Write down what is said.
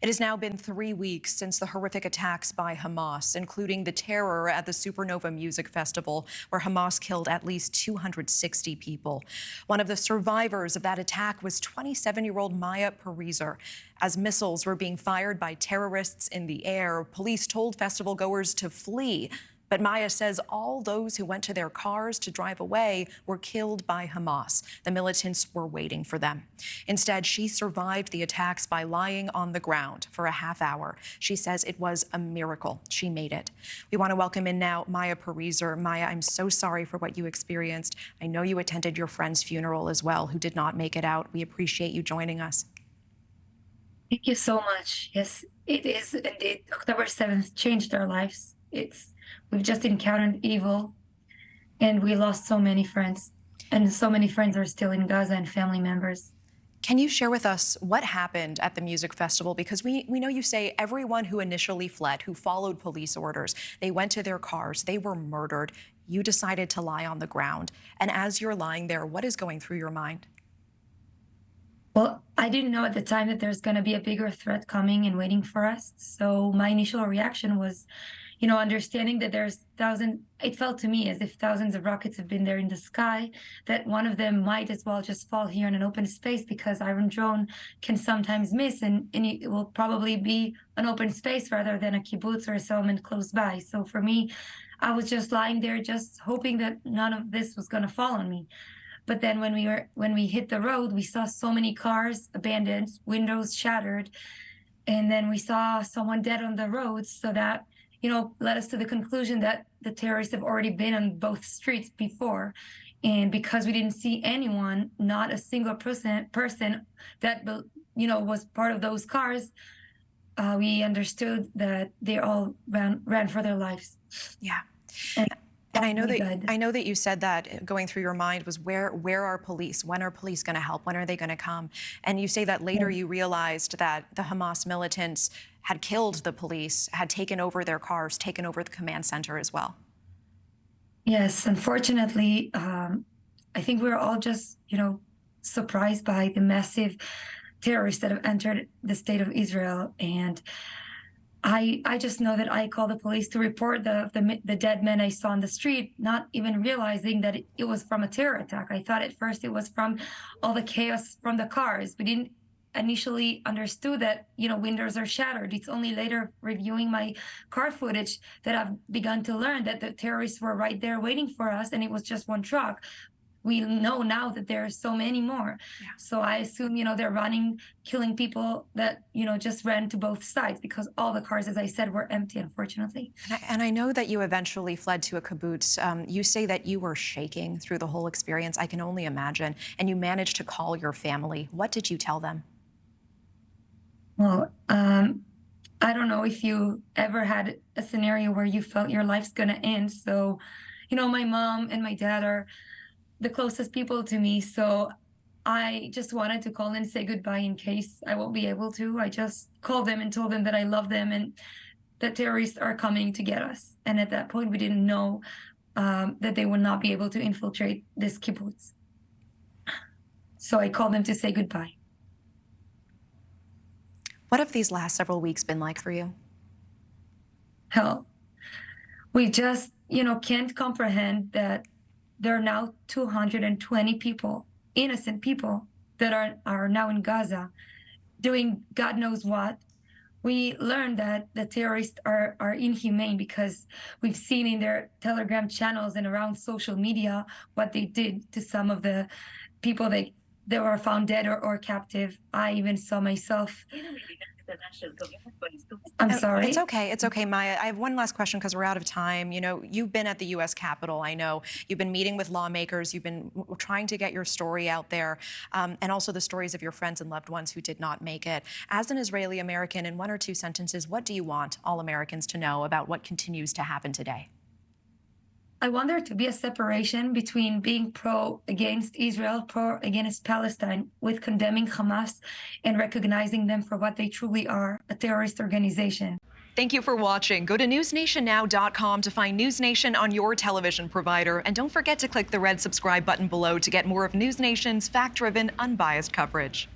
It has now been 3 weeks since the horrific attacks by Hamas, including the terror at the Supernova Music Festival, where Hamas killed at least 260 people. One of the survivors of that attack was 27-year-old Maya Parizer. As missiles were being fired by terrorists in the air, police told festival goers to flee. But Maya says all those who went to their cars to drive away were killed by Hamas. The militants were waiting for them. Instead, she survived the attacks by lying on the ground for a half hour. She says it was a miracle. She made it. We want to welcome in now Maya Parizer. Maya, I'm so sorry for what you experienced. I know you attended your friend's funeral as well, who did not make it out. We appreciate you joining us. Thank you so much. Yes, it is indeed. October 7th changed our lives. We've just encountered evil, and we lost so many friends. And so many friends are still in Gaza and family members. Can you share with us what happened at the music festival? Because we know you say everyone who initially fled, who followed police orders, they went to their cars, they were murdered. You decided to lie on the ground. And as you're lying there, what is going through your mind? Well, I didn't know at the time that there's going to be a bigger threat coming and waiting for us. So my initial reaction was, understanding that it felt to me as if thousands of rockets have been there in the sky, that one of them might as well just fall here in an open space, because Iron Drone can sometimes miss, and it will probably be an open space rather than a kibbutz or a settlement close by. So for me, I was just lying there, just hoping that none of this was going to fall on me. But then when we hit the road, we saw so many cars abandoned, windows shattered, and then we saw someone dead on the roads. So that, led us to the conclusion that the terrorists have already been on both streets before. And because we didn't see anyone, not a single person that, was part of those cars, we understood that they all ran for their lives. Yeah. And I know that you said that going through your mind was where are police? When are police going to help? When are they going to come? And you say that later you realized that the Hamas militants had killed the police, had taken over their cars, taken over the command center as well. Yes, unfortunately, I think we're all just, surprised by the massive terrorists that have entered the state of Israel. And I just know that I called the police to report the dead men I saw on the street, not even realizing that it was from a terror attack. I thought at first it was from all the chaos from the cars. We didn't initially understood that, windows are shattered. It's only later reviewing my car footage that I've begun to learn that the terrorists were right there waiting for us, and it was just one truck. We know now that there are so many more. Yeah. So I assume, they're running, killing people that, just ran to both sides, because all the cars, as I said, were empty, unfortunately. And I know that you eventually fled to a kibbutz. You say that you were shaking through the whole experience. I can only imagine. And you managed to call your family. What did you tell them? Well, I don't know if you ever had a scenario where you felt your life's going to end. So, my mom and my dad are the closest people to me. So I just wanted to call and say goodbye in case I won't be able to. I just called them and told them that I love them and that terrorists are coming to get us. And at that point, we didn't know that they would not be able to infiltrate this kibbutz. So I called them to say goodbye. What have these last several weeks been like for you? Hell, we just, can't comprehend that there are now 220 people, innocent people, that are now in Gaza doing God knows what. We learned that the terrorists are inhumane because we've seen in their Telegram channels and around social media what they did to some of the people that were found dead or captive. I even saw myself. I'm sorry. It's okay. It's okay, Maya. I have one last question because we're out of time. You've been at the U.S. Capitol. I know you've been meeting with lawmakers. You've been trying to get your story out there, and also the stories of your friends and loved ones who did not make it. As an Israeli American, in 1 or 2 sentences, what do you want all Americans to know about what continues to happen today? I want there to be a separation between being pro-against Israel, pro-against Palestine, with condemning Hamas and recognizing them for what they truly are, a terrorist organization. Thank you for watching. Go to newsnationnow.com to find NewsNation on your television provider. And don't forget to click the red subscribe button below to get more of NewsNation's fact-driven, unbiased coverage.